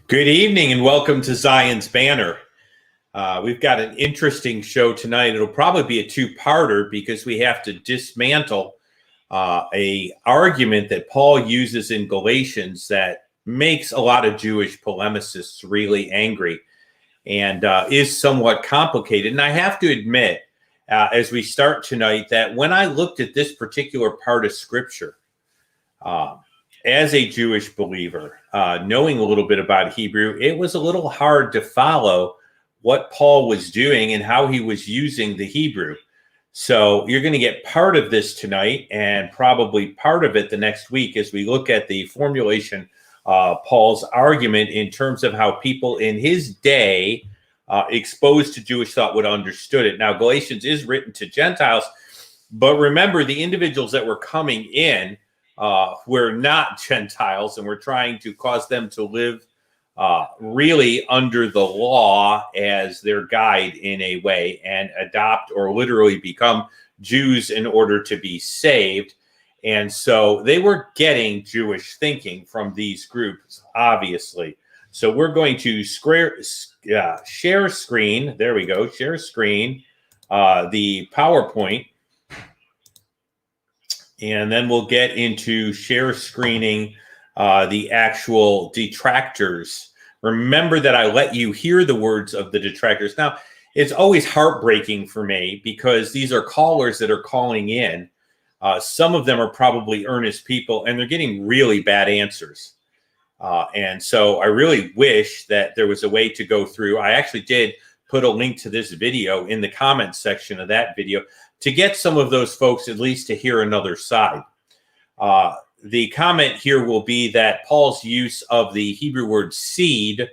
Good evening and welcome to Zion's Banner. We've got an interesting show tonight. It'll probably be a two-parter because we have to dismantle a argument that Paul uses in Galatians that makes a lot of Jewish polemicists really angry and is somewhat complicated. And I have to admit, as we start tonight, that when I looked at this particular part of Scripture, as a Jewish believer, knowing a little bit about Hebrew, it was a little hard to follow what Paul was doing and how he was using the Hebrew. So you're going to get part of this tonight and probably part of it the next week as we look at the formulation of Paul's argument in terms of how people in his day exposed to Jewish thought would have understood it. Now, Galatians is written to Gentiles, but remember the individuals that were coming in we're not Gentiles, and we're trying to cause them to live really under the law as their guide in a way and adopt or literally become Jews in order to be saved. And so they were getting Jewish thinking from these groups, obviously. So we're going to share screen. There we go. Share screen, the PowerPoint. And then we'll get into share screening the actual detractors. Remember that I let you hear the words of the detractors. Now, it's always heartbreaking for me because these are callers that are calling in. Some of them are probably earnest people, and they're getting really bad answers. And so I really wish that there was a way to go through. I actually did put a link to this video in the comments section of that video to get some of those folks at least to hear another side. The comment here will be that Paul's use of the Hebrew word seed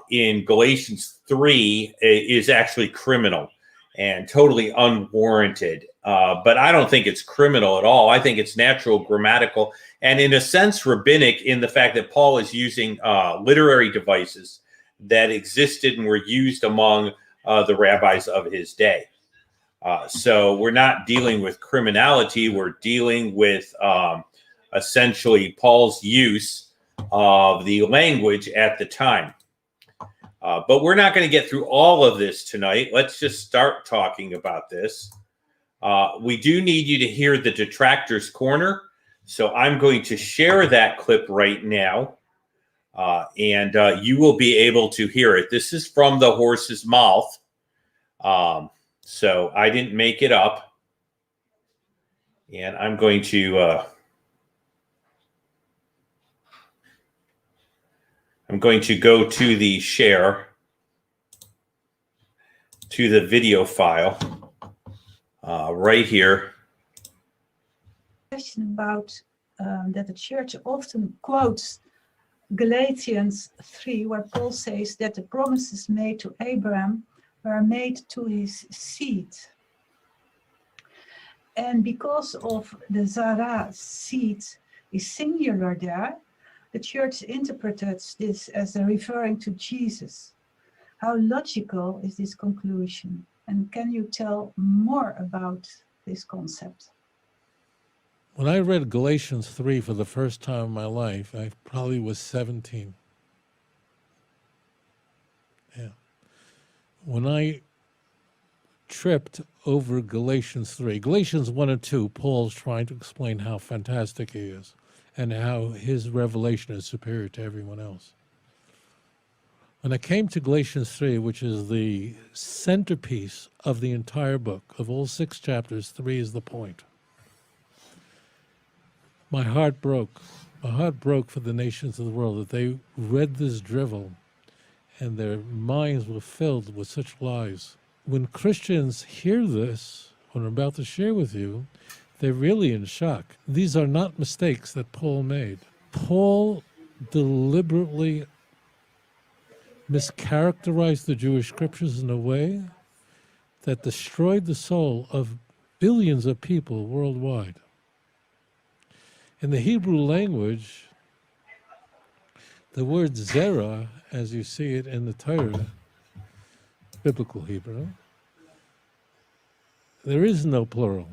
in Galatians 3 is actually criminal and totally unwarranted. But I don't think it's criminal at all. I think it's natural, grammatical, and in a sense rabbinic in the fact that Paul is using literary devices that existed and were used among the rabbis of his day. So we're not dealing with criminality. We're dealing with essentially Paul's use of the language at the time. But we're not going to get through all of this tonight. Let's just start talking about this. We do need you to hear the detractors corner. So I'm going to share that clip right now. And you will be able to hear it. This is from the horse's mouth. So I didn't make it up. And I'm going to go to the share, to the video file right here. Question about that the church often quotes Galatians 3, where Paul says that the promises made to Abraham were made to his seed. And because of the Zara seed is singular there, the church interpreted this as referring to Jesus. How logical is this conclusion? And can you tell more about this concept? When I read Galatians 3 for the first time in my life, I probably was 17. Yeah. When I tripped over Galatians 3, Galatians 1 and 2, Paul's trying to explain how fantastic he is and how his revelation is superior to everyone else. When I came to Galatians 3, which is the centerpiece of the entire book, of all 6 chapters, 3 is the point. My heart broke. My heart broke for the nations of the world that they read this drivel and their minds were filled with such lies. When Christians hear this, what I'm about to share with you, they're really in shock. These are not mistakes that Paul made. Paul deliberately mischaracterized the Jewish scriptures in a way that destroyed the soul of billions of people worldwide. In the Hebrew language, the word zera, as you see it in the Torah, biblical Hebrew, there is no plural.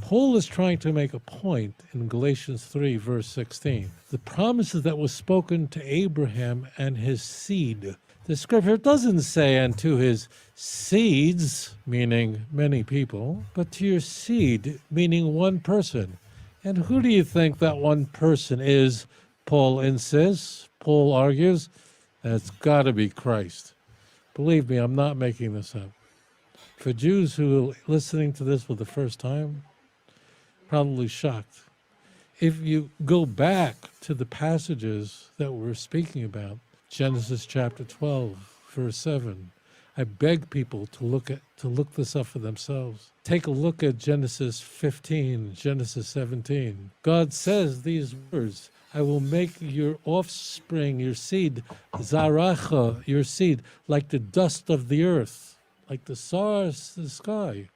Paul is trying to make a point in Galatians 3, verse 16. The promises that were spoken to Abraham and his seed. The scripture doesn't say, and to his seeds, meaning many people, but to your seed, meaning one person. And who do you think that one person is? Paul insists, Paul argues, that's got to be Christ. Believe me, I'm not making this up. For Jews who are listening to this for the first time, probably shocked. If you go back to the passages that we're speaking about, Genesis chapter 12, verse 7, I beg people to look this up for themselves. Take a look at Genesis 15, Genesis 17. God says these words, I will make your offspring, your seed, zaracha, your seed, like the dust of the earth, like the stars in the sky,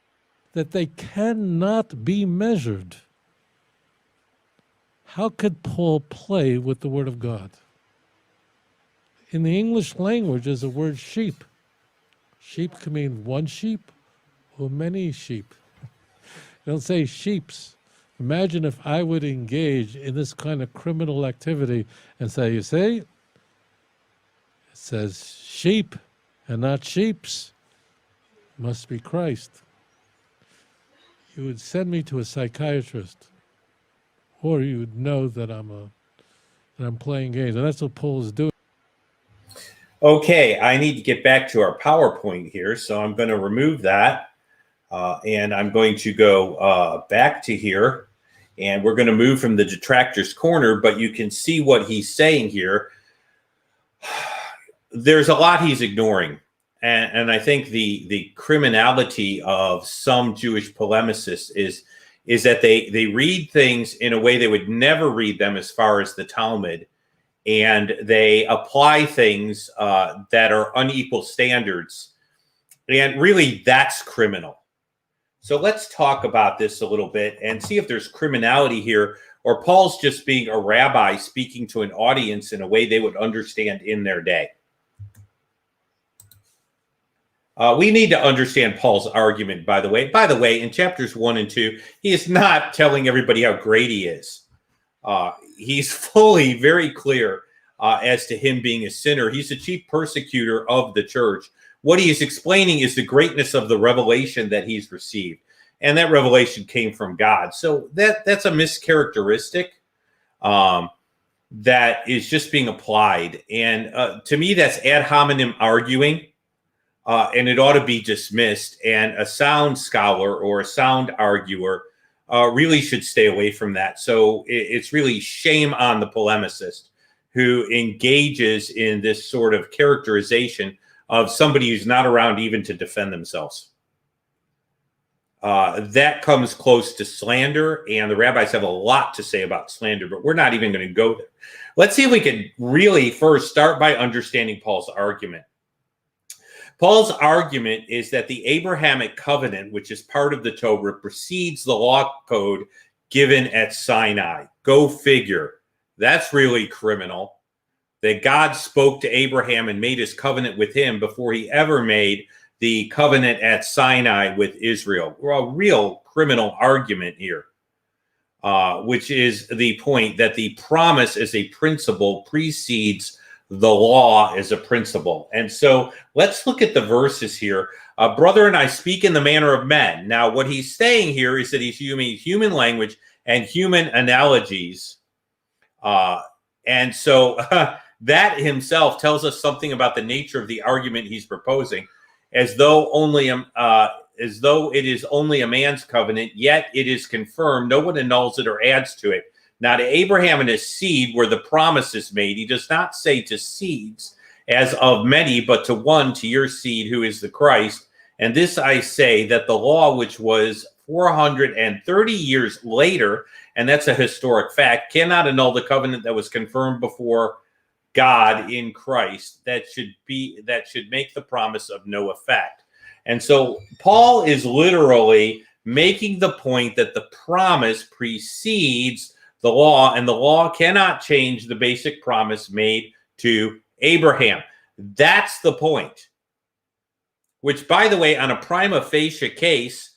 that they cannot be measured. How could Paul play with the word of God? In the English language, there's a word sheep. Sheep can mean one sheep or many sheep. Don't say sheeps. Imagine if I would engage in this kind of criminal activity and say, you see, it says sheep and not sheeps. Must be Christ. You would send me to a psychiatrist, or you would know that I'm playing games, and that's what Paul is doing. Okay, I need to get back to our PowerPoint here, so I'm going to remove that, and I'm going to go back to here, and we're going to move from the detractor's corner, but you can see what he's saying here. There's a lot he's ignoring, and I think the criminality of some Jewish polemicists is that they read things in a way they would never read them as far as the Talmud, and they apply things that are unequal standards. And really, that's criminal. So let's talk about this a little bit and see if there's criminality here, or Paul's just being a rabbi speaking to an audience in a way they would understand in their day. We need to understand Paul's argument, by the way. By the way, in chapters 1 and 2, he is not telling everybody how great he is. He's fully very clear as to him being a sinner. He's the chief persecutor of the church. What he is explaining is the greatness of the revelation that he's received. And that revelation came from God. So that's a mischaracteristic that is just being applied. And to me, that's ad hominem arguing. And it ought to be dismissed. And a sound scholar or a sound arguer really should stay away from that. So it's really shame on the polemicist who engages in this sort of characterization of somebody who's not around even to defend themselves. That comes close to slander, and the rabbis have a lot to say about slander, but we're not even going to go there. Let's see if we can really first start by understanding Paul's argument. Paul's argument is that the Abrahamic covenant, which is part of the Torah, precedes the law code given at Sinai. Go figure. That's really criminal. That God spoke to Abraham and made his covenant with him before he ever made the covenant at Sinai with Israel. A real criminal argument here, which is the point that the promise as a principle precedes the law as a principle. And so let's look at the verses here. Brethren, I speak in the manner of men. Now, what he's saying here is that he's using human language and human analogies. And so that himself tells us something about the nature of the argument he's proposing, as though it is only a man's covenant, yet it is confirmed. No one annuls it or adds to it. Now, to Abraham and his seed where the promise is made, he does not say to seeds as of many, but to one, to your seed, who is the Christ. And this I say, that the law, which was 430 years later, and that's a historic fact, cannot annul the covenant that was confirmed before God in Christ, that should make the promise of no effect. And so Paul is literally making the point that the promise precedes the law, and the law cannot change the basic promise made to Abraham. That's the point. Which, by the way, on a prima facie case,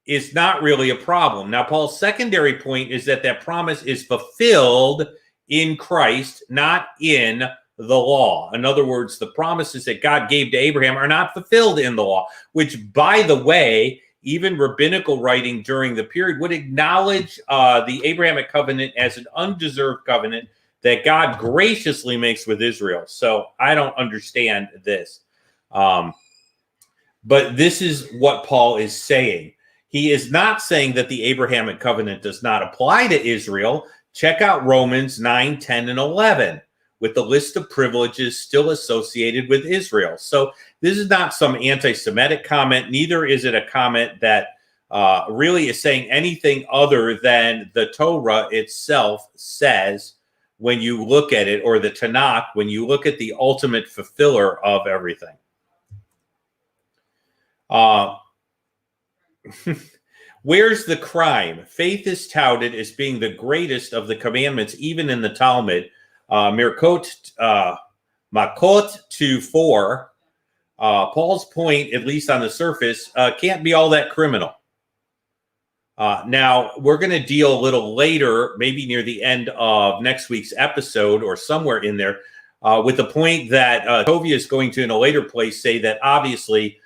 is not really a problem. Now, Paul's secondary point is that that promise is fulfilled in Christ, not in the law. In other words, the promises that God gave to Abraham are not fulfilled in the law, which, by the way, even rabbinical writing during the period would acknowledge the Abrahamic covenant as an undeserved covenant that God graciously makes with Israel. So I don't understand this. But this is what Paul is saying. He is not saying that the Abrahamic covenant does not apply to Israel. Check out Romans 9, 10, and 11 with the list of privileges still associated with Israel. So this is not some anti-Semitic comment. Neither is it a comment that really is saying anything other than the Torah itself says when you look at it, or the Tanakh, when you look at the ultimate fulfiller of everything. Where's the crime? Faith is touted as being the greatest of the commandments, even in the Talmud. Makot 2:4. Paul's point, at least on the surface, can't be all that criminal. Now, we're going to deal a little later, maybe near the end of next week's episode or somewhere in there, with the point that Tovia is going to, in a later place, say that obviously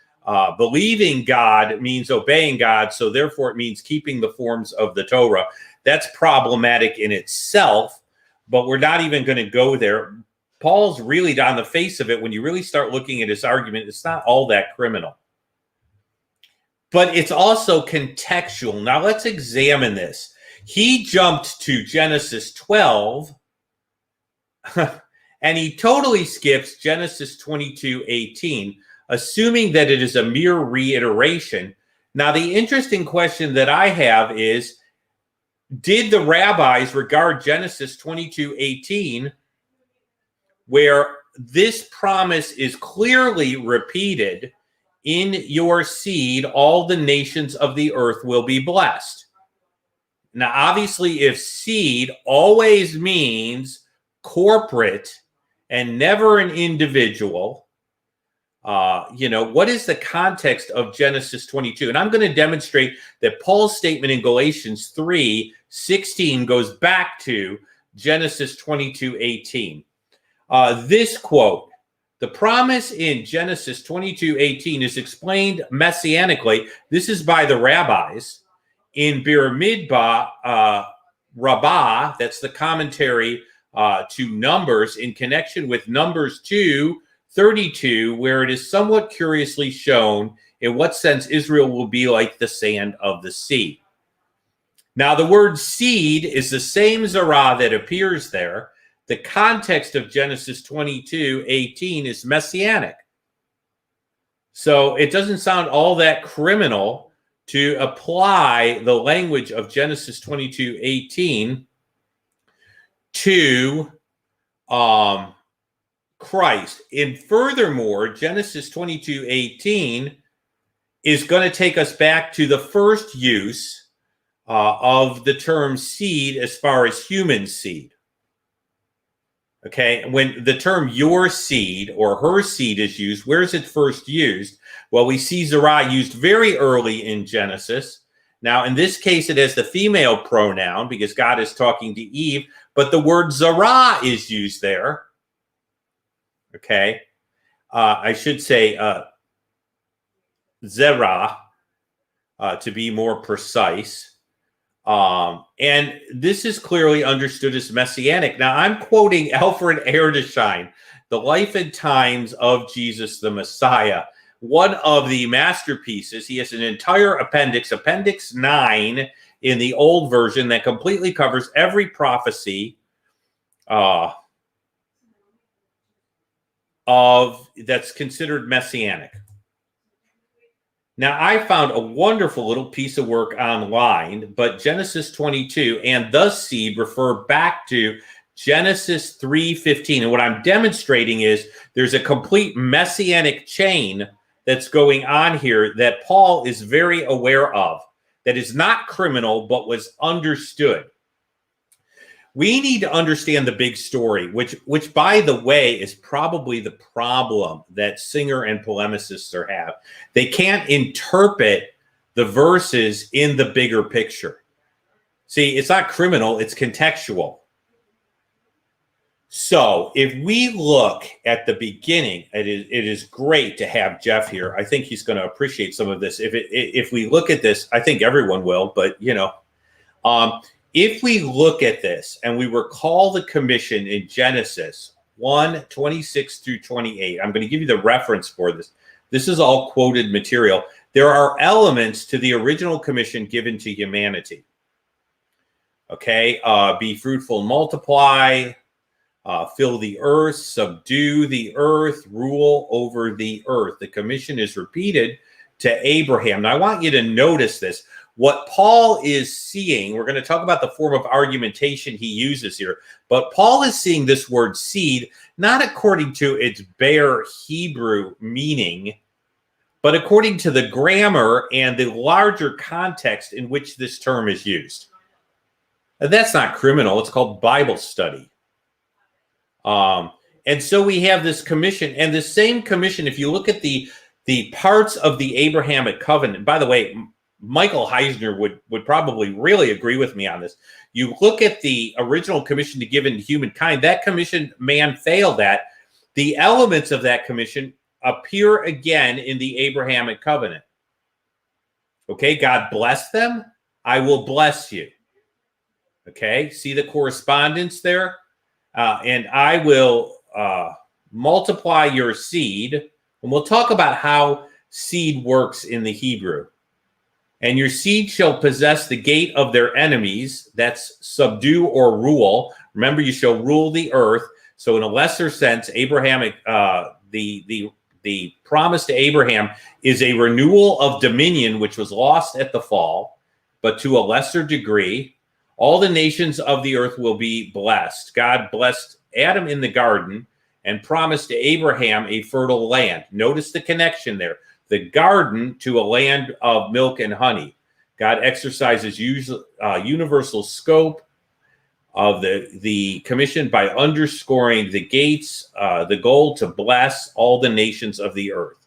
believing God means obeying God, so therefore it means keeping the forms of the Torah. That's problematic in itself, but we're not even going to go there. Paul's really, on the face of it, when you really start looking at his argument, it's not all that criminal. But it's also contextual. Now let's examine this. He jumped to Genesis 12, and he totally skips Genesis 22:18. Assuming that it is a mere reiteration. Now, the interesting question that I have is, did the rabbis regard Genesis 22:18, where this promise is clearly repeated, in your seed, all the nations of the earth will be blessed? Now, obviously, if seed always means corporate and never an individual, what is the context of Genesis 22? And I'm going to demonstrate that Paul's statement in Galatians 3:16 goes back to Genesis 22:18. This quote, the promise in Genesis 22:18 is explained messianically. This is by the rabbis in Bir Midbar Rabbah. That's the commentary to Numbers, in connection with Numbers 2:32, where it is somewhat curiously shown in what sense Israel will be like the sand of the sea. Now, the word seed is the same zerah that appears there. The context of Genesis 22:18 is messianic. So it doesn't sound all that criminal to apply the language of Genesis 22:18 to Christ. And furthermore, Genesis 22:18 is going to take us back to the first use of the term seed as far as human seed. Okay, when the term your seed or her seed is used, where is it first used? Well, we see zerah used very early in Genesis. Now, in this case, it has the female pronoun because God is talking to Eve, but the word zerah is used there. Okay, I should say zerah to be more precise. And this is clearly understood as messianic. Now, I'm quoting Alfred Erdős, The Life and Times of Jesus the Messiah, one of the masterpieces. He has an entire appendix, Appendix 9 in the old version, that completely covers every prophecy that's considered messianic. Now, I found a wonderful little piece of work online, but Genesis 22 and the seed refer back to Genesis 3:15. And what I'm demonstrating is there's a complete messianic chain that's going on here that Paul is very aware of, that is not criminal, but was understood. We need to understand the big story, which, by the way, is probably the problem that Singer and polemicists have. They can't interpret the verses in the bigger picture. See, it's not criminal, it's contextual. So if we look at the beginning, it is great to have Jeff here. I think he's going to appreciate some of this. If we look at this, I think everyone will, but if we look at this and we recall the commission in Genesis 1:26 through 28, I'm going to give you the reference for this. This is all quoted material. There are elements to the original commission given to humanity. Okay, be fruitful and multiply, fill the earth, subdue the earth, rule over the earth. The commission is repeated to Abraham. Now, I want you to notice this. What Paul is seeing, we're going to talk about the form of argumentation he uses here, but Paul is seeing this word seed not according to its bare Hebrew meaning, but according to the grammar and the larger context in which this term is used. And that's not criminal. It's called Bible study. And so we have this commission, and the same commission, if you look at the parts of the Abrahamic covenant, by the way, Michael Heisner would probably really agree with me on this. You look at the original commission to given to humankind, that commission man failed at. The elements of that commission appear again in the Abrahamic covenant. Okay, God bless them, I will bless you. Okay, see the correspondence there? And I will multiply your seed. And we'll talk about how seed works in the Hebrew. And your seed shall possess the gate of their enemies. That's subdue or rule. Remember, you shall rule the earth. So in a lesser sense, Abrahamic, the promise to Abraham is a renewal of dominion, which was lost at the fall, but to a lesser degree. All the nations of the earth will be blessed. God blessed Adam in the garden and promised to Abraham a fertile land. Notice the connection there. The garden to a land of milk and honey. God exercises universal scope of the commission by underscoring the gates, the goal to bless all the nations of the earth.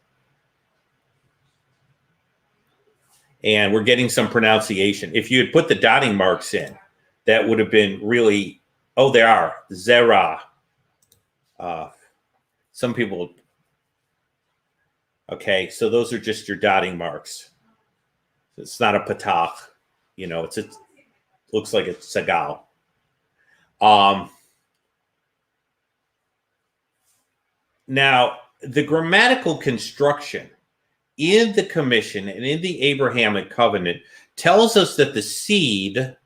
And we're getting some pronunciation. If you had put the dotting marks in, that would have been really, oh, they are, Zerah. Some people, okay, so those are just your dotting marks. It's not a patach, it looks like it's sagal. Now, the grammatical construction in the commission and in the Abrahamic covenant tells us that the seed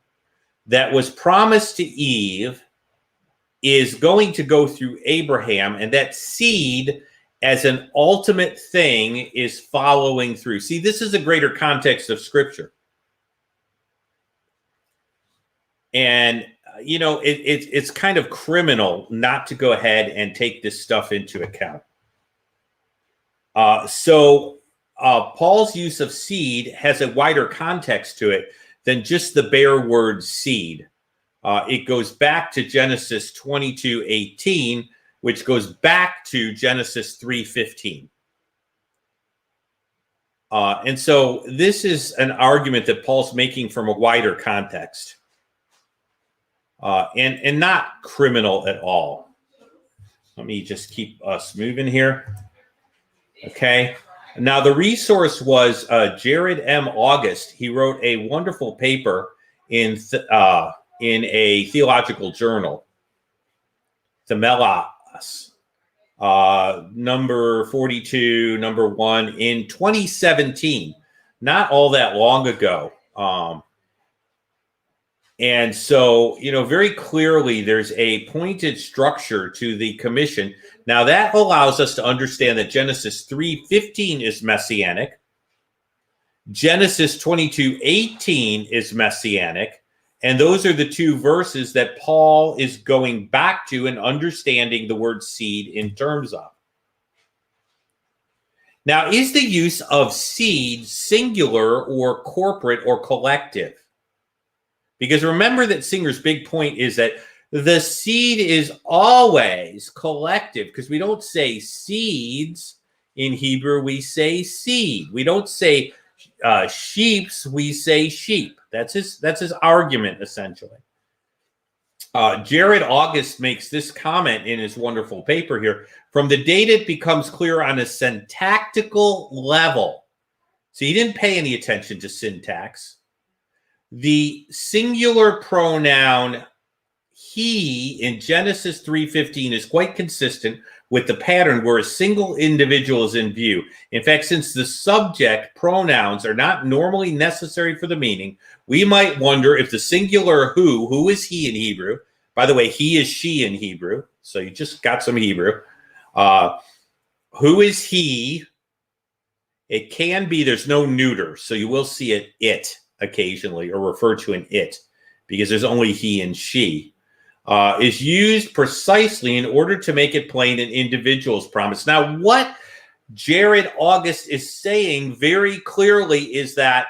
that was promised to Eve is going to go through Abraham, and that seed as an ultimate thing is following through. See, this is a greater context of Scripture. And, it's kind of criminal not to go ahead and take this stuff into account. So Paul's use of seed has a wider context to it than just the bare word seed. It goes back to Genesis 22:18, which goes back to Genesis 3:15. And so this is an argument that Paul's making from a wider context, and not criminal at all. Let me just keep us moving here. Okay. Now, the resource was Jared M. August. He wrote a wonderful paper in a theological journal, Themelas, number 42, number 1, in 2017, not all that long ago. And so, very clearly, there's a pointed structure to the commission. Now, that allows us to understand that Genesis 3:15 is messianic. Genesis 22:18 is messianic. And those are the two verses that Paul is going back to and understanding the word seed in terms of. Now, is the use of seed singular or corporate or collective? Because remember that Singer's big point is that the seed is always collective, because we don't say seeds in Hebrew, we say seed. We don't say sheeps, we say sheep. That's his argument, essentially. Jared August makes this comment in his wonderful paper here. From the data, it becomes clear on a syntactical level. So he didn't pay any attention to syntax. The singular pronoun he in Genesis 3:15 is quite consistent with the pattern where a single individual is in view. In fact, since the subject pronouns are not normally necessary for the meaning, we might wonder if the singular who is he in Hebrew? By the way, he is she in Hebrew, so you just got some Hebrew. Who is he? It can be, there's no neuter, so you will see it occasionally, or refer to an it, because there's only he and she. Is used precisely in order to make it plain an individual's promise. Now, what Jared August is saying very clearly is that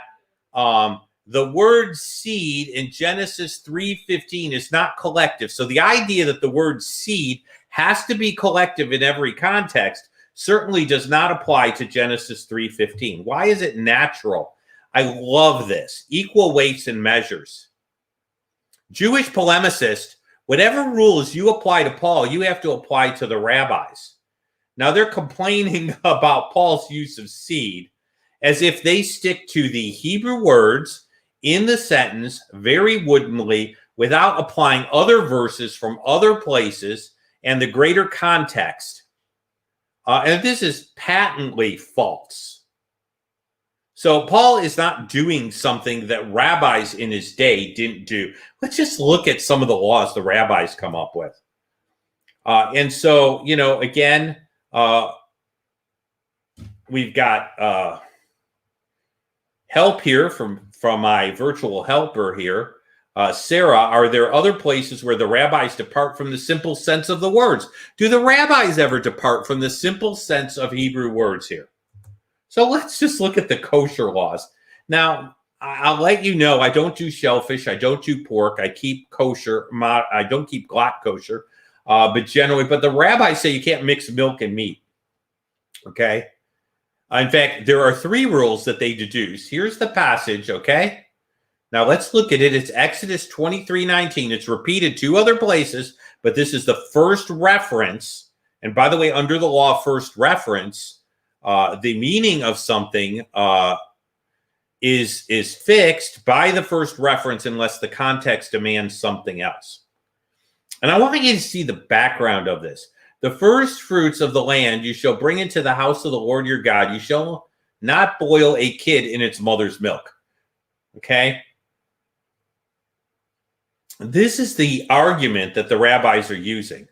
the word seed in Genesis 3:15 is not collective. So the idea that the word seed has to be collective in every context certainly does not apply to Genesis 3:15. Why is it natural? I love this. Equal weights and measures. Jewish polemicist, whatever rules you apply to Paul, you have to apply to the rabbis. Now they're complaining about Paul's use of seed as if they stick to the Hebrew words in the sentence very woodenly without applying other verses from other places and the greater context. And this is patently false. So Paul is not doing something that rabbis in his day didn't do. Let's just look at some of the laws the rabbis come up with. And so, again, we've got help here from my virtual helper here. Sarah, are there other places where the rabbis depart from the simple sense of the words? Do the rabbis ever depart from the simple sense of Hebrew words here? So let's just look at the kosher laws. Now, I'll let you know, I don't do shellfish. I don't do pork. I keep kosher. I don't keep glatt kosher. But the rabbis say you can't mix milk and meat. Okay? In fact, there are 3 rules that they deduce. Here's the passage, okay? Now let's look at it. It's Exodus 23:19. It's repeated 2 other places, but this is the first reference. And by the way, under the law, first reference, the meaning of something is fixed by the first reference unless the context demands something else. And I want you to see the background of this. The first fruits of the land you shall bring into the house of the Lord your God. You shall not boil a kid in its mother's milk. Okay? This is the argument that the rabbis are using.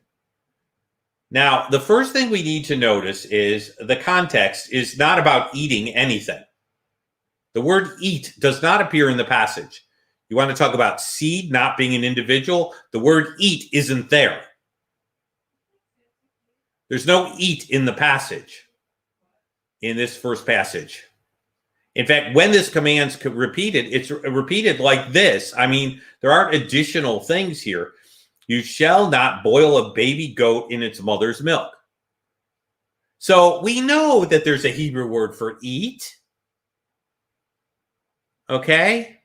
Now, the first thing we need to notice is the context is not about eating anything. The word eat does not appear in the passage. You want to talk about seed not being an individual? The word eat isn't there. There's no eat in the passage, in this first passage. In fact, when this command's repeated, it's repeated like this. I mean, there aren't additional things here. You shall not boil a baby goat in its mother's milk. So we know that there's a Hebrew word for eat. Okay?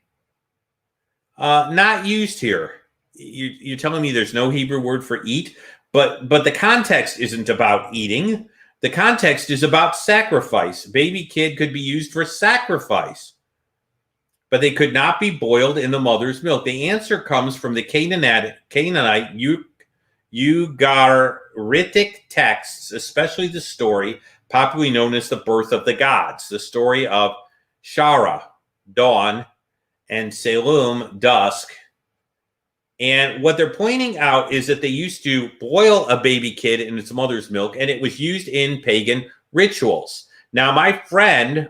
Not used here. You're telling me there's no Hebrew word for eat? But the context isn't about eating. The context is about sacrifice. Baby kid could be used for sacrifice, but they could not be boiled in the mother's milk. The answer comes from the Canaanite Ugaritic texts, especially the story popularly known as the birth of the gods, the story of Shara, dawn, and Salem, dusk. And what they're pointing out is that they used to boil a baby kid in its mother's milk, and it was used in pagan rituals. Now, my friend,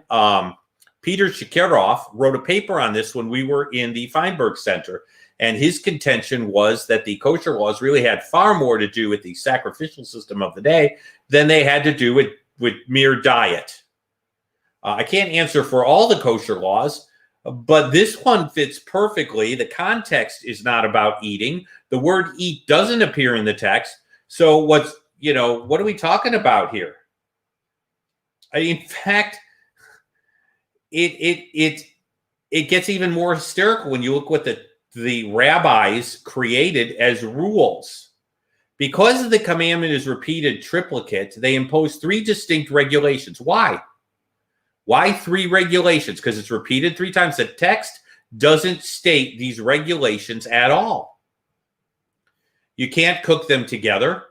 Peter Shakirov, wrote a paper on this when we were in the Feinberg Center, and his contention was that the kosher laws really had far more to do with the sacrificial system of the day than they had to do with mere diet. I can't answer for all the kosher laws, but this one fits perfectly. The context is not about eating. The word eat doesn't appear in the text. So what are we talking about here? In fact, it gets even more hysterical when you look what the rabbis created as rules. Because the commandment is repeated triplicate, they impose 3 distinct regulations. Why? Why 3 regulations? Because it's repeated 3 times. The text doesn't state these regulations at all. You can't cook them together.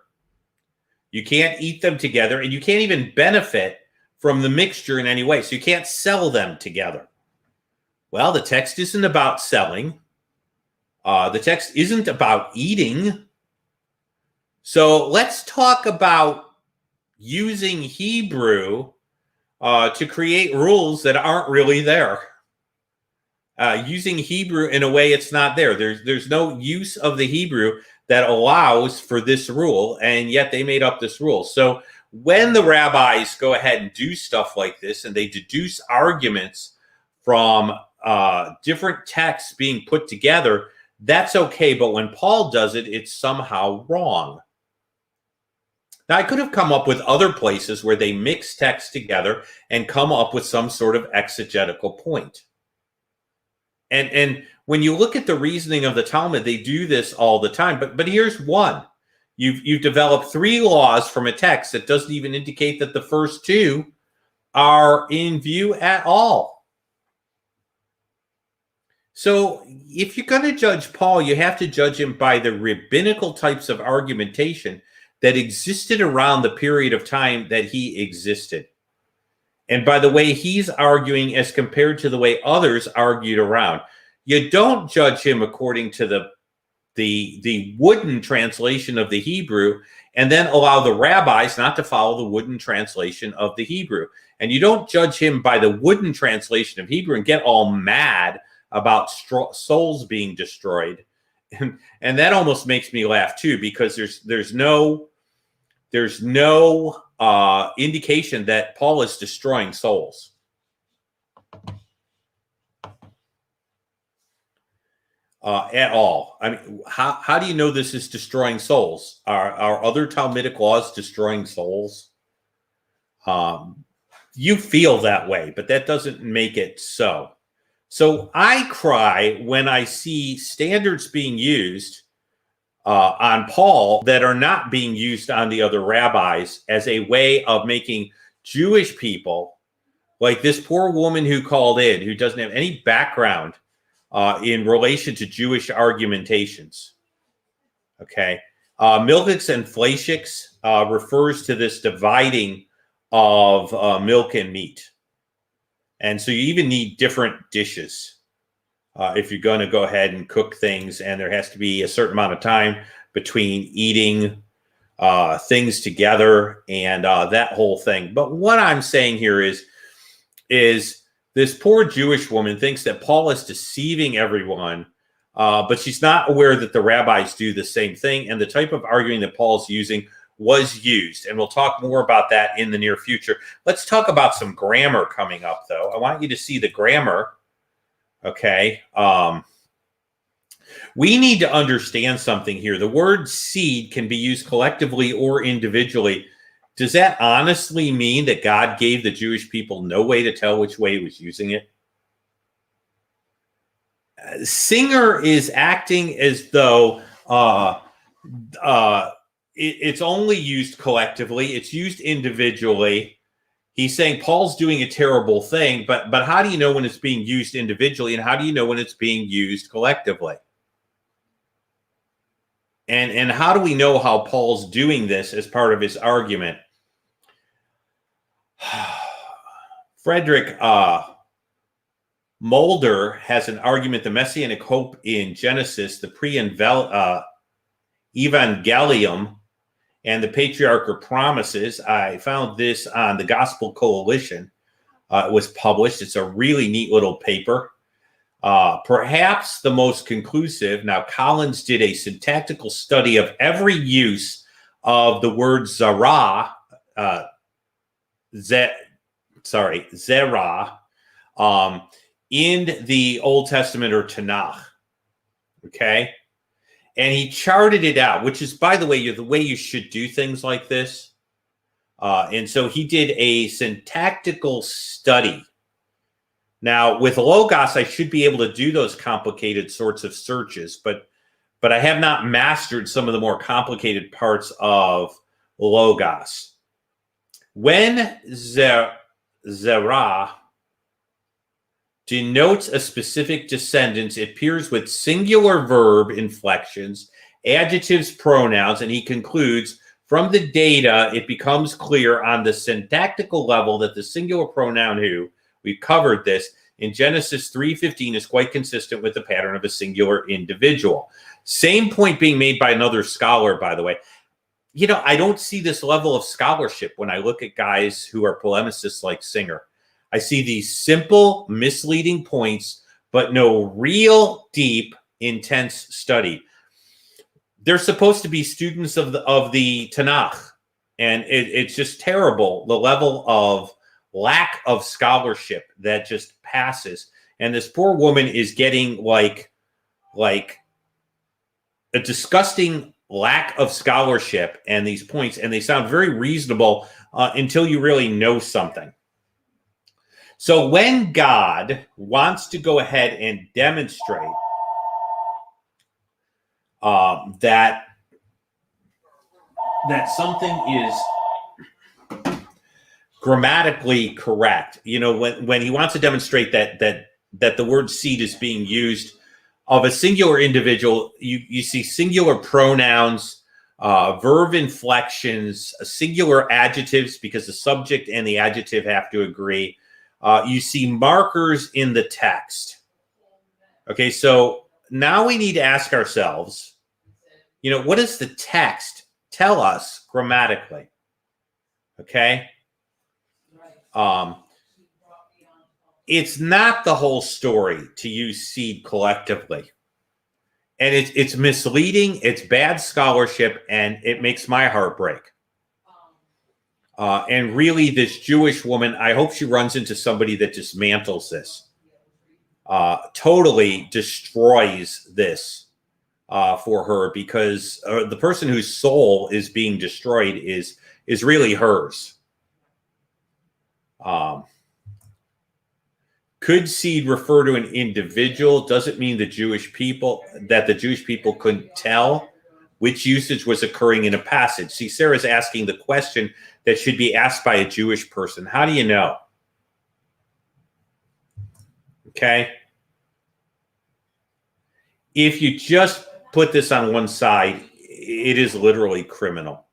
You can't eat them together, and you can't even benefit from the mixture in any way. So you can't sell them together. Well, the text isn't about selling. The text isn't about eating. So let's talk about using Hebrew to create rules that aren't really there. Using Hebrew in a way it's not there. There's no use of the Hebrew that allows for this rule, and yet they made up this rule. So when the rabbis go ahead and do stuff like this, and they deduce arguments from different texts being put together, that's okay. But when Paul does it, it's somehow wrong. Now, I could have come up with other places where they mix texts together and come up with some sort of exegetical point. And when you look at the reasoning of the Talmud, they do this all the time. But here's one. You've developed 3 laws from a text that doesn't even indicate that the first 2 are in view at all. So if you're going to judge Paul, you have to judge him by the rabbinical types of argumentation that existed around the period of time that he existed. And by the way he's arguing as compared to the way others argued around. You don't judge him according to the wooden translation of the Hebrew and then allow the rabbis not to follow the wooden translation of the Hebrew. And you don't judge him by the wooden translation of Hebrew and get all mad about souls being destroyed. And that almost makes me laugh too, because there's no indication that Paul is destroying souls. At all. I mean, how do you know this is destroying souls? Are other Talmudic laws destroying souls? You feel that way, but that doesn't make it so. So I cry when I see standards being used on Paul that are not being used on the other rabbis as a way of making Jewish people, like this poor woman who called in, who doesn't have any background in relation to Jewish argumentations. Okay. Milchiks and Fleischiks refers to this dividing of milk and meat. And so you even need different dishes if you're going to go ahead and cook things, and there has to be a certain amount of time between eating things together and that whole thing. But what I'm saying here is this poor Jewish woman thinks that Paul is deceiving everyone, but she's not aware that the rabbis do the same thing, and the type of arguing that Paul's using was used. And we'll talk more about that in the near future. Let's talk about some grammar coming up, though. I want you to see the grammar. Okay. We need to understand something here. The word seed can be used collectively or individually. Does that honestly mean that God gave the Jewish people no way to tell which way he was using it? Singer is acting as though it's only used collectively. It's used individually. He's saying Paul's doing a terrible thing, but how do you know when it's being used individually, and how do you know when it's being used collectively? And how do we know how Paul's doing this as part of his argument? Frederick Mulder has an argument, the messianic hope in Genesis, the pre-evangelium, and the patriarchal promises. I found this on the Gospel Coalition. It was published. It's a really neat little paper. Perhaps the most conclusive. Now, Collins did a syntactical study of every use of the word zerah, zerah, in the Old Testament or Tanakh. Okay. And he charted it out, which is, by the way you should do things like this. And so he did a syntactical study Now, with Logos, I should be able to do those complicated sorts of searches, but I have not mastered some of the more complicated parts of Logos. When Zerah denotes a specific descendant, it appears with singular verb inflections, adjectives, pronouns, and he concludes, from the data, it becomes clear on the syntactical level that the singular pronoun who, we've covered this, in Genesis 3:15 is quite consistent with the pattern of a singular individual. Same point being made by another scholar, by the way. You know, I don't see this level of scholarship when I look at guys who are polemicists like Singer. I see these simple, misleading points, but no real, deep, intense study. They're supposed to be students of the Tanakh, and it's just terrible, the level of lack of scholarship that just passes. And this poor woman is getting like a disgusting lack of scholarship and these points, and they sound very reasonable until you really know something. So when God wants to go ahead and demonstrate that something is grammatically correct, you know, when he wants to demonstrate that the word seed is being used of a singular individual, you see singular pronouns, verb inflections, singular adjectives because the subject and the adjective have to agree. You see markers in the text. Okay, so now we need to ask ourselves, you know, what does the text tell us grammatically? Okay. It's not the whole story to use seed collectively. And it's misleading, it's bad scholarship, and it makes my heart break. And really, this Jewish woman, I hope she runs into somebody that dismantles this, totally destroys this for her, because the person whose soul is being destroyed is really hers. Could seed refer to an individual? Doesn't mean the Jewish people couldn't tell which usage was occurring in a passage. See, Sarah's asking the question that should be asked by a Jewish person. How do you know? Okay. If you just put this on one side, it is literally criminal.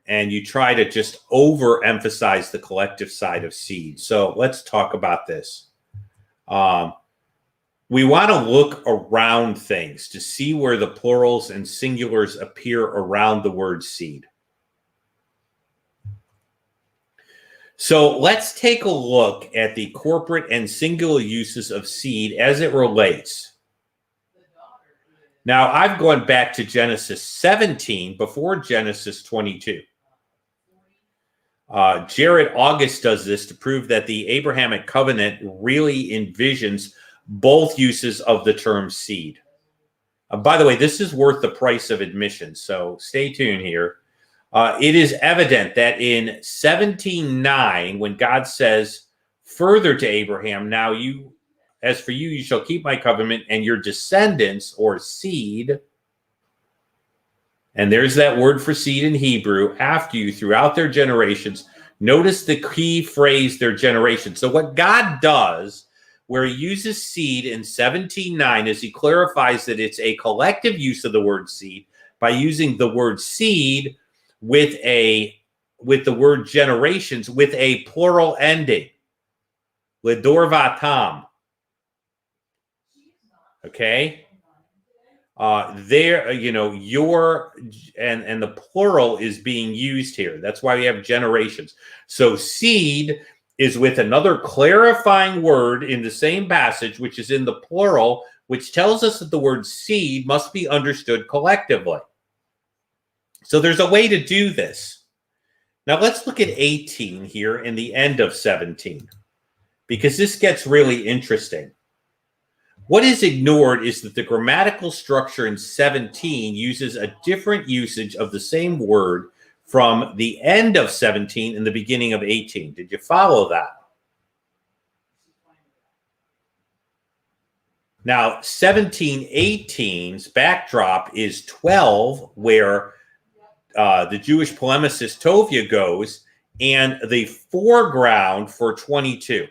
And you try to just overemphasize the collective side of seed. So let's talk about this. We want to look around things to see where the plurals and singulars appear around the word seed. So let's take a look at the corporate and singular uses of seed as it relates. Now, I've gone back to Genesis 17 before Genesis 22. Jared August does this to prove that the Abrahamic covenant really envisions both uses of the term seed. By the way, this is worth the price of admission, so stay tuned here. It is evident that in 17:9, when God says further to Abraham, now as for you, you shall keep my covenant, and your descendants, or seed, and there's that word for seed in Hebrew, after you throughout their generations. Notice the key phrase, their generations. So what God does, where he uses seed in 17:9, is he clarifies that it's a collective use of the word seed by using the word seed with the word generations with a plural ending. Ledor vatam. Okay? Your and the plural is being used here. That's why we have generations. So seed is with another clarifying word in the same passage, which is in the plural, which tells us that the word seed must be understood collectively. So there's a way to do this. Now let's look at 18 here in the end of 17, because this gets really interesting. What is ignored is that the grammatical structure in 17 uses a different usage of the same word from the end of 17 and the beginning of 18. Did you follow that? Now, 1718's backdrop is 12, where the Jewish polemicist Tovia goes, and the foreground for 22.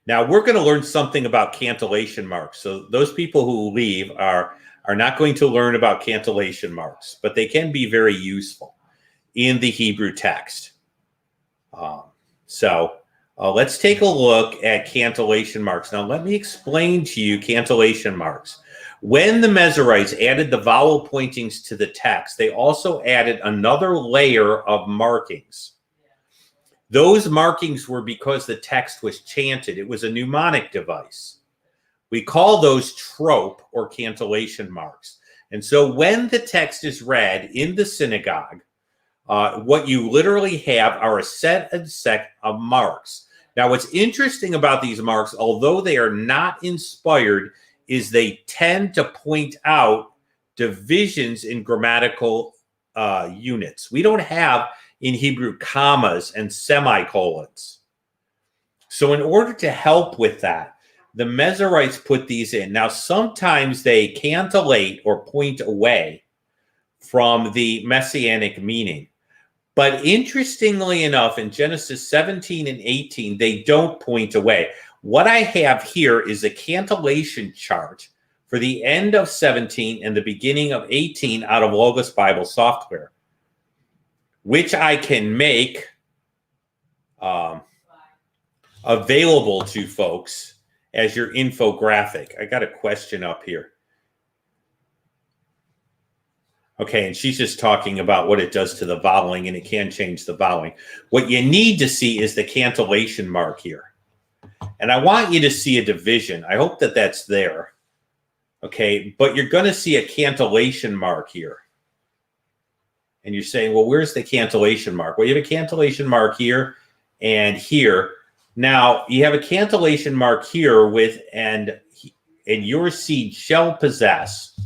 Now, we're going to learn something about cantillation marks. So those people who leave are not going to learn about cantillation marks, but they can be very useful in the Hebrew text. Let's take a look at cantillation marks. Now, let me explain to you cantillation marks. When the Mezerites added the vowel pointings to the text, they also added another layer of markings. Those markings were because the text was chanted. It was a mnemonic device. We call those trope or cantillation marks. And so when the text is read in the synagogue, what you literally have are a set of marks. Now, what's interesting about these marks, although they are not inspired, is they tend to point out divisions in grammatical units. We don't have in Hebrew commas and semicolons. So in order to help with that, the Mezerites put these in. Now, sometimes they cantillate or point away from the messianic meaning. But interestingly enough, in Genesis 17 and 18, they don't point away. What I have here is a cantillation chart for the end of 17 and the beginning of 18 out of Logos Bible software, which I can make available to folks as your infographic. I got a question up here. Okay, and she's just talking about what it does to the voweling, and it can change the voweling. What you need to see is the cantillation mark here. And I want you to see a division. I hope that that's there. Okay, but you're going to see a cantillation mark here. And you're saying, well, where's the cantillation mark? Well, you have a cantillation mark here and here. Now, you have a cantillation mark here with, and your seed shall possess.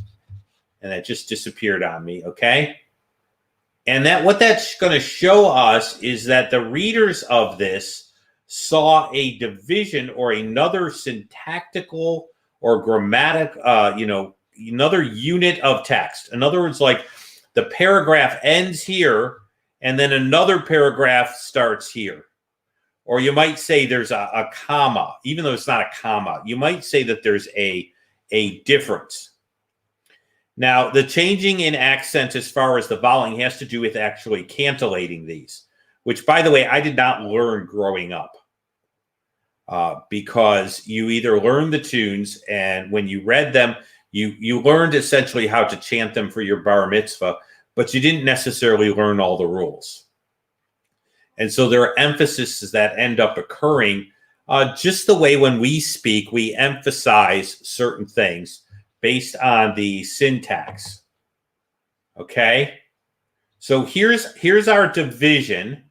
And that just disappeared on me, okay? And that what that's going to show us is that the readers of this saw a division or another syntactical or grammatic, another unit of text. In other words, like the paragraph ends here and then another paragraph starts here. Or you might say there's a comma, even though it's not a comma. You might say that there's a difference. Now, the changing in accent as far as the voweling has to do with actually cantillating these, which, by the way, I did not learn growing up because you either learned the tunes, and when you read them, you learned essentially how to chant them for your bar mitzvah, but you didn't necessarily learn all the rules. And so there are emphases that end up occurring just the way when we speak, we emphasize certain things based on the syntax. Okay? So here's our division.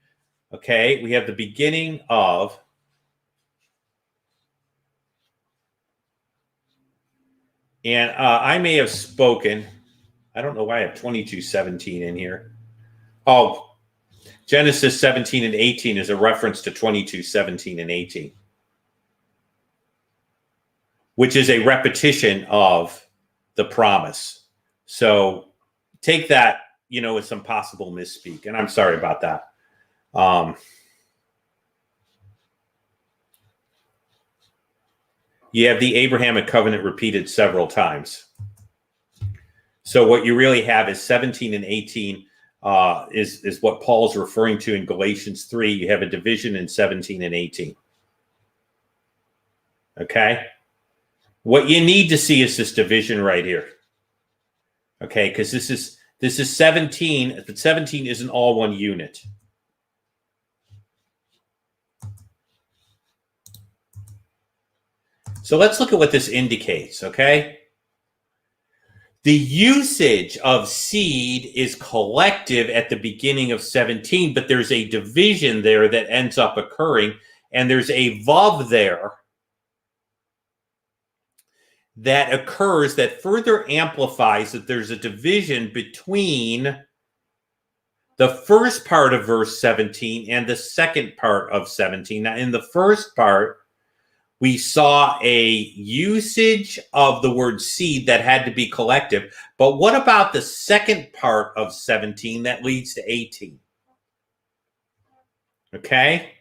Okay? We have the beginning of and I may have spoken. I don't know why I have 22:17 in here. Oh, Genesis 17 and 18 is a reference to 22:17 and 18. Which is a repetition of the promise. So take that, with some possible misspeak. And I'm sorry about that. You have the Abrahamic covenant repeated several times. So what you really have is 17 and 18 is what Paul's referring to in Galatians 3. You have a division in 17 and 18. Okay? What you need to see is this division right here. Okay, because this is 17, but 17 isn't all one unit. So let's look at what this indicates, okay? The usage of seed is collective at the beginning of 17, but there's a division there that ends up occurring, and there's a vav there that occurs that further amplifies that there's a division between the first part of verse 17 and the second part of 17. Now, in the first part, we saw a usage of the word seed that had to be collective. But what about the second part of 17 that leads to 18? Okay.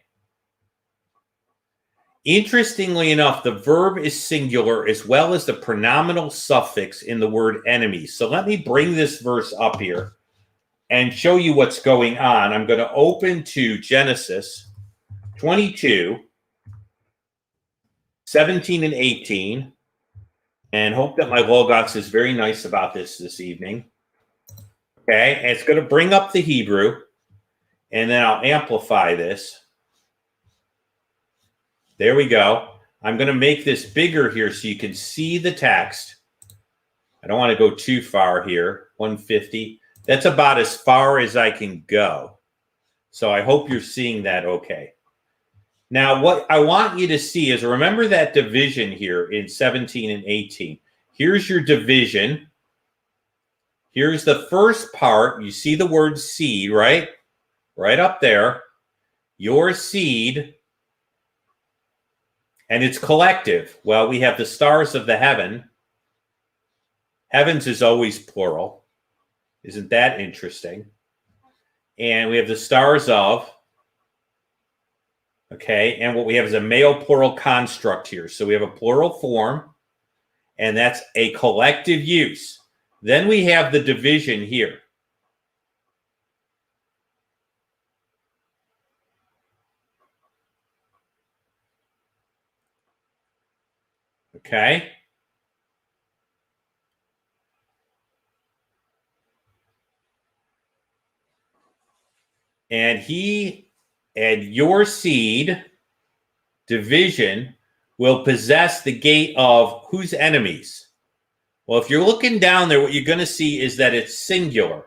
Interestingly enough, the verb is singular as well as the pronominal suffix in the word enemies. So let me bring this verse up here and show you what's going on. I'm going to open to Genesis 22, 17 and 18, and hope that my Logos is very nice about this evening. Okay, and it's going to bring up the Hebrew, and then I'll amplify this. There we go. I'm going to make this bigger here so you can see the text. I don't want to go too far here. 150. That's about as far as I can go. So I hope you're seeing that okay. Now, what I want you to see is, remember that division here in 17 and 18. Here's your division. Here's the first part. You see the word seed, right? Right up there. Your seed. And it's collective. Well, we have the stars of the heaven. Heavens is always plural. Isn't that interesting? And we have the stars of. Okay, and what we have is a male plural construct here. So we have a plural form, and that's a collective use. Then we have the division here. Okay. And your seed, division, will possess the gate of whose enemies? Well, if you're looking down there, what you're going to see is that it's singular.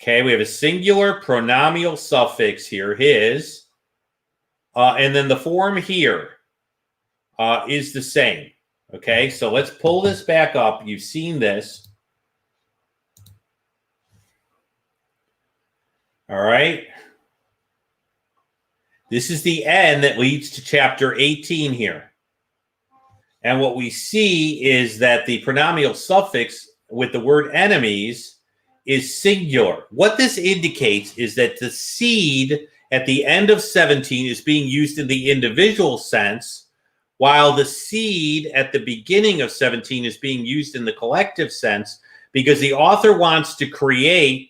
Okay, we have a singular pronominal suffix here, his. And then the form here is the same. Okay, so let's pull this back up. You've seen this. All right. This is the end that leads to chapter 18 here. And what we see is that the pronominal suffix with the word enemies is singular. What this indicates is that the seed at the end of 17 is being used in the individual sense, while the seed at the beginning of 17 is being used in the collective sense, because the author wants to create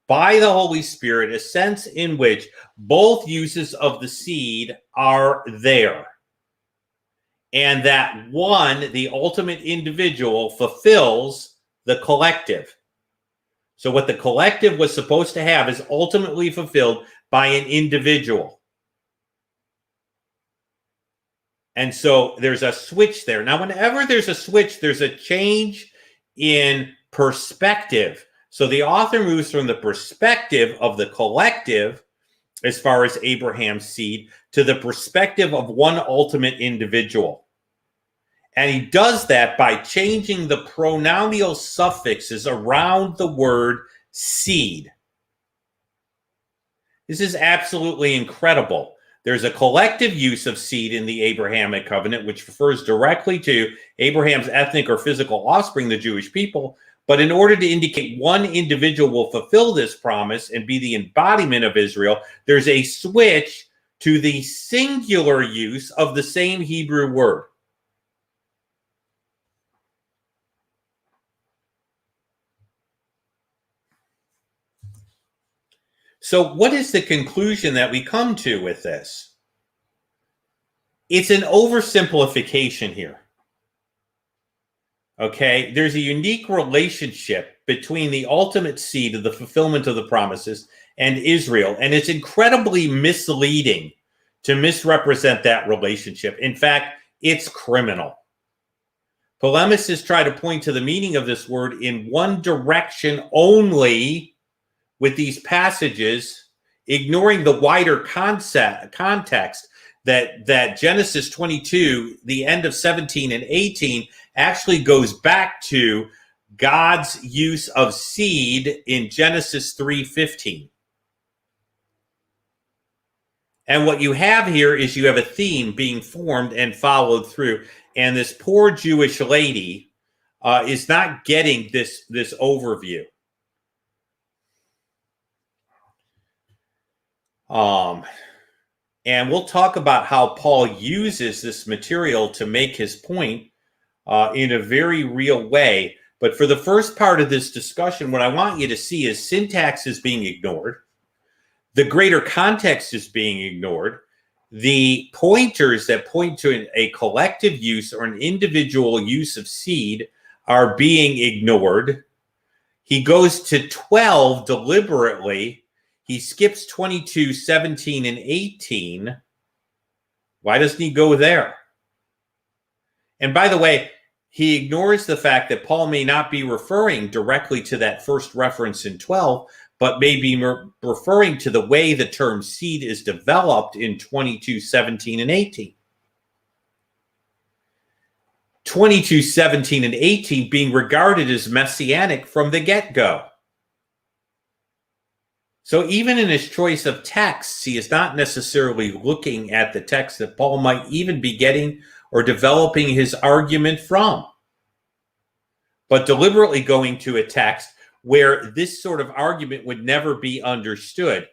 by the Holy Spirit a sense in which both uses of the seed are there. And that one, the ultimate individual, fulfills the collective. So what the collective was supposed to have is ultimately fulfilled by an individual. And so there's a switch there. Now, whenever there's a switch, there's a change in perspective. So the author moves from the perspective of the collective, as far as Abraham's seed, to the perspective of one ultimate individual. And he does that by changing the pronominal suffixes around the word seed. This is absolutely incredible. There's a collective use of seed in the Abrahamic covenant, which refers directly to Abraham's ethnic or physical offspring, the Jewish people. But in order to indicate one individual will fulfill this promise and be the embodiment of Israel, there's a switch to the singular use of the same Hebrew word. So what is the conclusion that we come to with this? It's an oversimplification here. Okay, there's a unique relationship between the ultimate seed of the fulfillment of the promises and Israel, and it's incredibly misleading to misrepresent that relationship. In fact, it's criminal. Polemicists try to point to the meaning of this word in one direction only with these passages, ignoring the wider context that Genesis 22, the end of 17 and 18, actually goes back to God's use of seed in Genesis 3:15. And what you have here is you have a theme being formed and followed through. And this poor Jewish lady is not getting this overview. And we'll talk about how Paul uses this material to make his point in a very real way. But for the first part of this discussion, what I want you to see is syntax is being ignored. The greater context is being ignored. The pointers that point to a collective use or an individual use of seed are being ignored. He goes to 12 deliberately. He skips 22, 17, and 18. Why doesn't he go there? And by the way, he ignores the fact that Paul may not be referring directly to that first reference in 12, but may be referring to the way the term seed is developed in 22, 17, and 18. 22, 17, and 18 being regarded as messianic from the get-go. So even in his choice of texts, he is not necessarily looking at the text that Paul might even be getting or developing his argument from, but deliberately going to a text where this sort of argument would never be understood.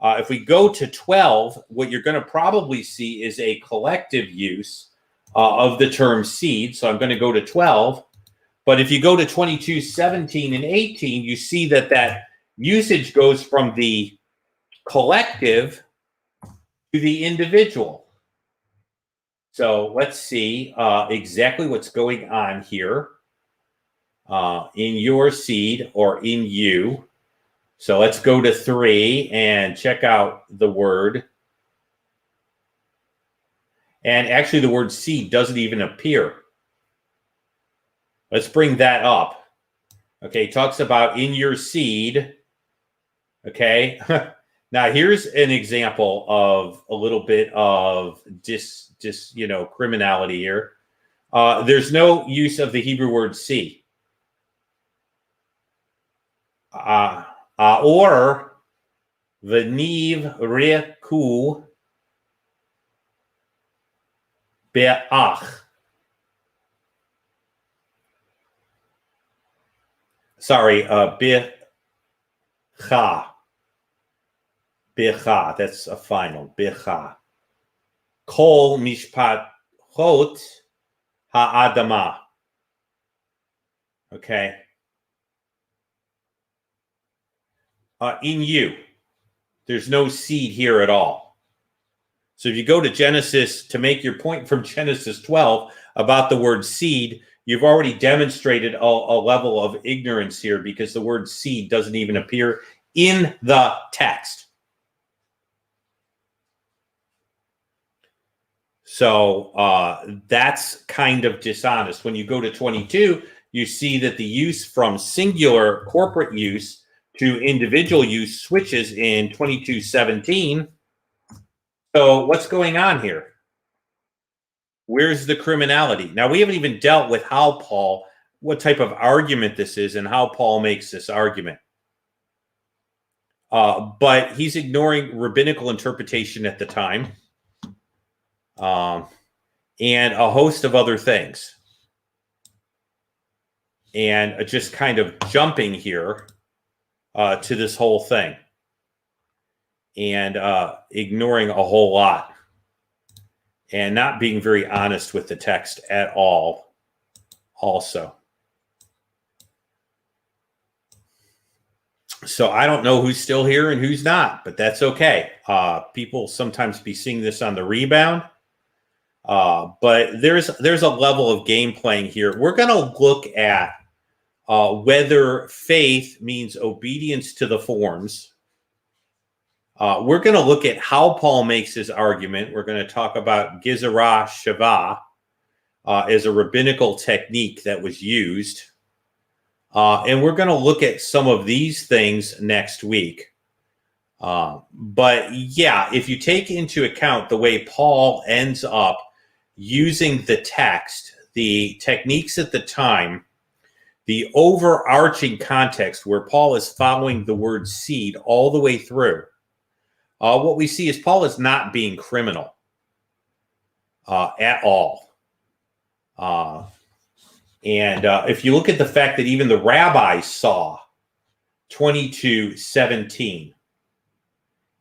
If we go to 12, what you're going to probably see is a collective use of the term seed. So I'm going to go to 12. But if you go to 22, 17, and 18, you see that that usage goes from the collective to the individual. So let's see exactly what's going on here in your seed or in you. So let's go to 3 and check out the word. And actually the word seed doesn't even appear. Let's bring that up. Okay, talks about in your seed. Okay, now here's an example of a little bit of criminality here. There's no use of the Hebrew word seed. Or v'niv reku be'ach. Sorry, be'cha. Be'cha, that's a final. Be'cha. Kol mishpatot ha'adama. Okay. In you, there's no seed here at all. So if you go to Genesis to make your point from Genesis 12 about the word seed, you've already demonstrated a level of ignorance here because the word seed doesn't even appear in the text. So that's kind of dishonest. When you go to 22, you see that the use from singular corporate use to individual use switches in 22:17. So what's going on here? Where's the criminality? Now, we haven't even dealt with what type of argument this is and how Paul makes this argument. But he's ignoring rabbinical interpretation at the time and a host of other things. And just kind of jumping here to this whole thing and ignoring a whole lot and not being very honest with the text at all also. So I don't know who's still here and who's not, but that's okay. People sometimes be seeing this on the rebound. But there's a level of game playing here. We're going to look at whether faith means obedience to the forms. We're going to look at how Paul makes his argument. We're going to talk about Gizerah Shava as a rabbinical technique that was used. And we're going to look at some of these things next week. But yeah, if you take into account the way Paul ends up using the text, the techniques at the time the overarching context where Paul is following the word seed all the way through, what we see is Paul is not being criminal at all. And if you look at the fact that even the rabbis saw 22:17,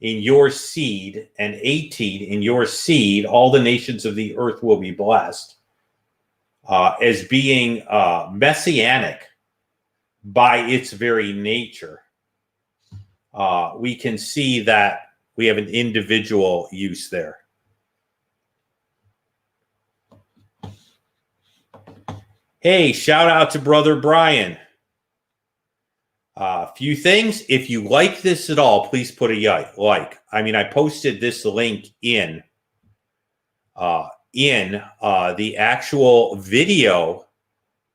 in your seed, and 18, in your seed, all the nations of the earth will be blessed, as being messianic by its very nature, we can see that we have an individual use there. Hey, shout out to Brother Brian. A few things. If you like this at all, please put a like. I mean, I posted this link in the actual video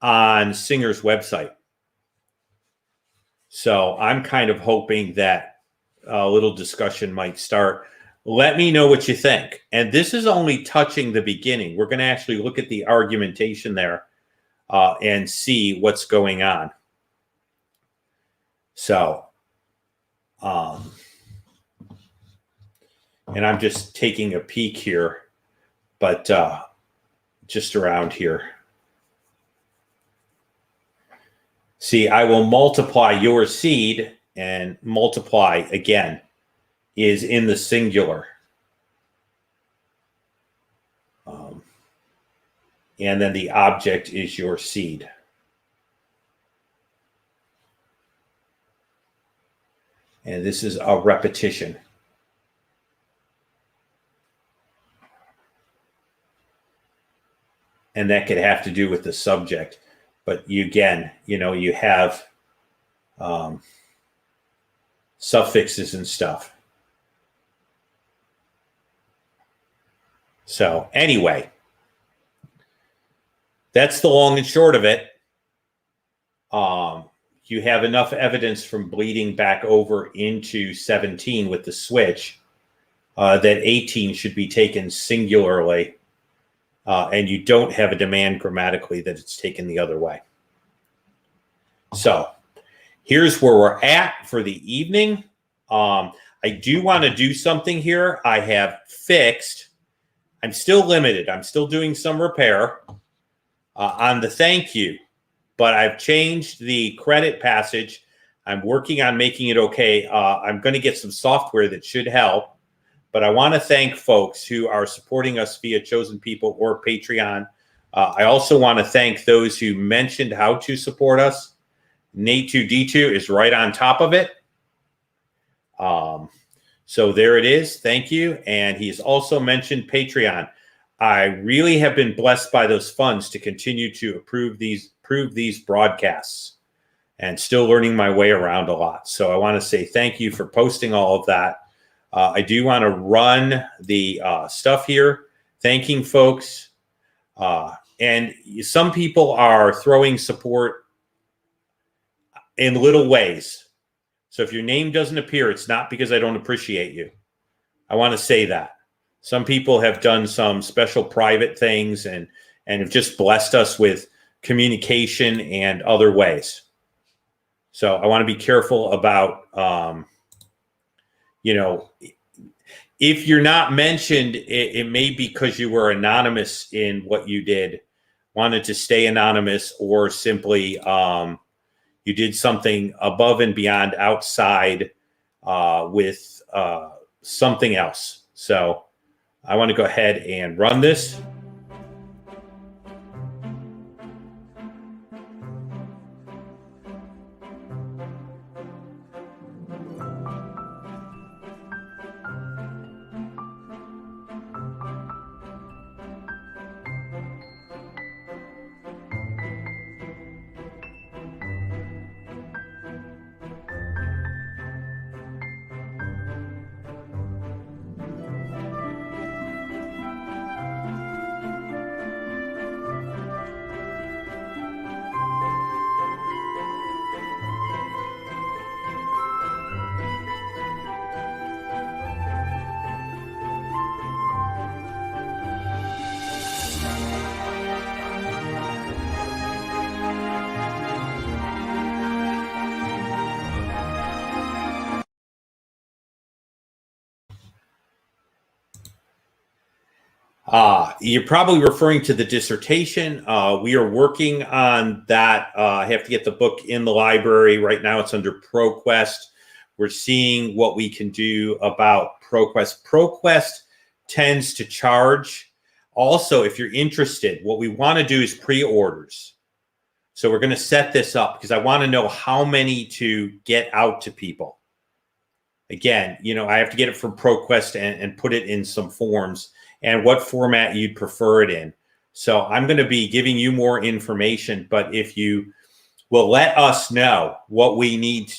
on Singer's website. So I'm kind of hoping that a little discussion might start. Let me know what you think. And this is only touching the beginning. We're going to actually look at the argumentation there and see what's going on. So, and I'm just taking a peek here, but just around here. See, I will multiply your seed, and multiply again is in the singular. And then the object is your seed. And this is a repetition. And that could have to do with the subject. But you have suffixes and stuff. So anyway, that's the long and short of it. You have enough evidence from bleeding back over into 17 with the switch that 18 should be taken singularly, and you don't have a demand grammatically that it's taken the other way. So here's where we're at for the evening. I do want to do something here. I have fixed. I'm still limited. I'm still doing some repair on the thank you. But I've changed the credit passage. I'm working on making it okay. I'm going to get some software that should help. But I want to thank folks who are supporting us via Chosen People or Patreon. I also want to thank those who mentioned how to support us. Nate2D2 is right on top of it. So there it is. Thank you. And he's also mentioned Patreon. I really have been blessed by those funds to continue to approve these broadcasts, and still learning my way around a lot. So I want to say thank you for posting all of that. I do want to run the stuff here, thanking folks. And some people are throwing support in little ways. So if your name doesn't appear, it's not because I don't appreciate you. I want to say that. Some people have done some special private things and have just blessed us with communication and other ways. So I want to be careful about, if you're not mentioned, it may be because you were anonymous in what you did, wanted to stay anonymous, or simply you did something above and beyond outside with something else. So I want to go ahead and run this. You're probably referring to the dissertation. We are working on that. I have to get the book in the library. Right now it's under ProQuest. We're seeing what we can do about ProQuest. ProQuest tends to charge. Also, if you're interested, what we want to do is pre-orders. So we're going to set this up because I want to know how many to get out to people. Again, I have to get it from ProQuest and put it in some forms and what format you'd prefer it in. So I'm going to be giving you more information, but if you will let us know what we need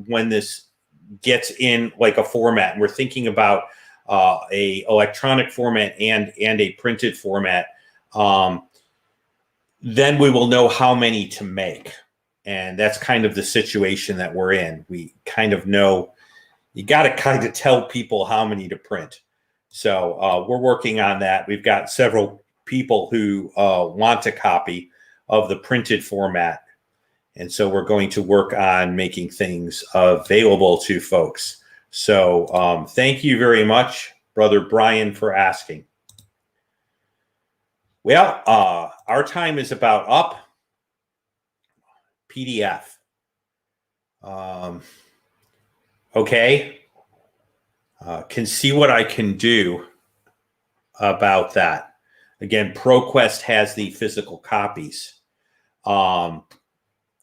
when this gets in like a format, and we're thinking about a electronic format and a printed format, then we will know how many to make. And that's kind of the situation that we're in. We kind of know, you got to kind of tell people how many to print. So we're working on that. We've got several people who want a copy of the printed format. And so we're going to work on making things available to folks. So thank you very much, Brother Brian, for asking. Well, our time is about up. PDF. Okay. Can see what I can do about that. Again, ProQuest has the physical copies.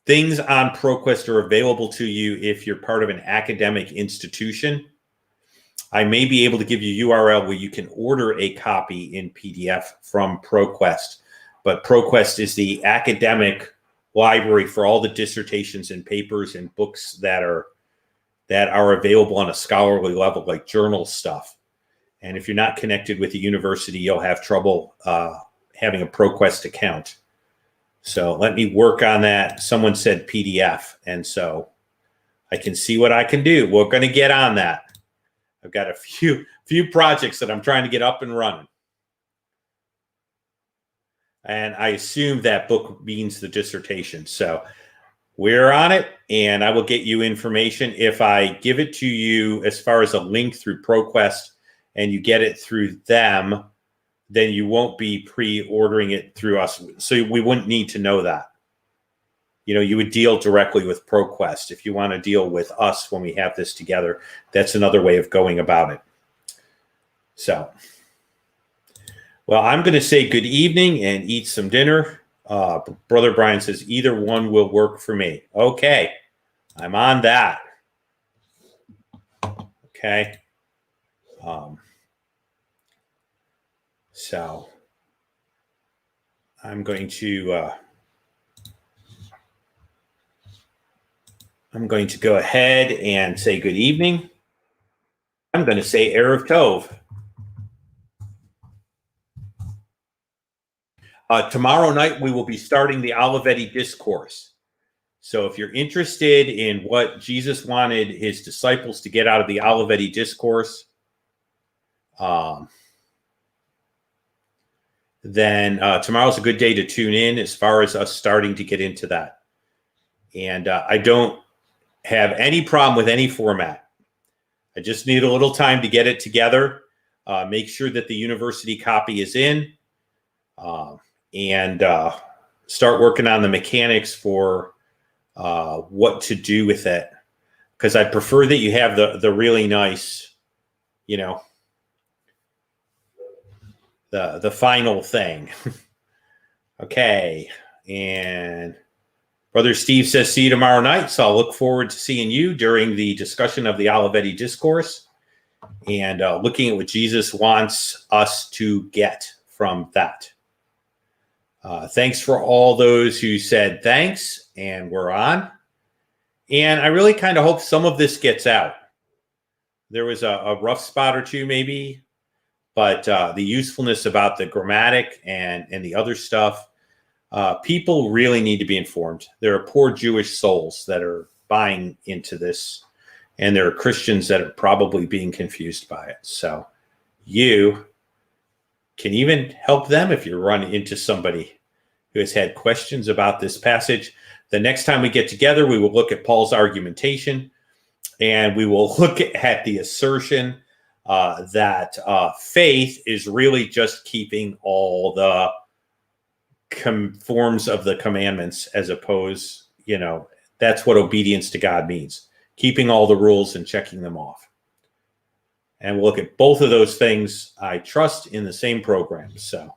Things on ProQuest are available to you if you're part of an academic institution. I may be able to give you URL where you can order a copy in PDF from ProQuest, but ProQuest is the academic library for all the dissertations and papers and books that are available on a scholarly level, like journal stuff. And if you're not connected with the university, you'll have trouble having a ProQuest account. So let me work on that. Someone said PDF, and so I can see what I can do. We're going to get on that. I've got a few projects that I'm trying to get up and running. And I assume that book means the dissertation. So we're on it, and I will get you information. If I give it to you as far as a link through ProQuest and you get it through them, then you won't be pre-ordering it through us. So we wouldn't need to know that. You would deal directly with ProQuest. If you want to deal with us when we have this together, that's another way of going about it. So, well, I'm going to say good evening and eat some dinner. Brother Brian says either one will work for me. Okay, I'm on that. Okay. So I'm going to go ahead and say good evening. I'm going to say Erev Tov. Tomorrow night, we will be starting the Olivetti Discourse. So if you're interested in what Jesus wanted his disciples to get out of the Olivetti Discourse, then tomorrow's a good day to tune in as far as us starting to get into that. And I don't have any problem with any format. I just need a little time to get it together, make sure that the university copy is in, and start working on the mechanics for what to do with it. Because I prefer that you have the really nice, the final thing. Okay. And Brother Steve says, see you tomorrow night. So I'll look forward to seeing you during the discussion of the Olivetti Discourse and looking at what Jesus wants us to get from that. Thanks for all those who said thanks, and we're on. And I really kind of hope some of this gets out. There was a rough spot or two maybe, but the usefulness about the grammatic and the other stuff, people really need to be informed. There are poor Jewish souls that are buying into this, and there are Christians that are probably being confused by it. So you can even help them if you run into somebody who has had questions about this passage. The next time we get together, we will look at Paul's argumentation, and we will look at the assertion that faith is really just keeping all the forms of the commandments, as opposed, that's what obedience to God means. Keeping all the rules and checking them off. And we'll look at both of those things, I trust, in the same program. So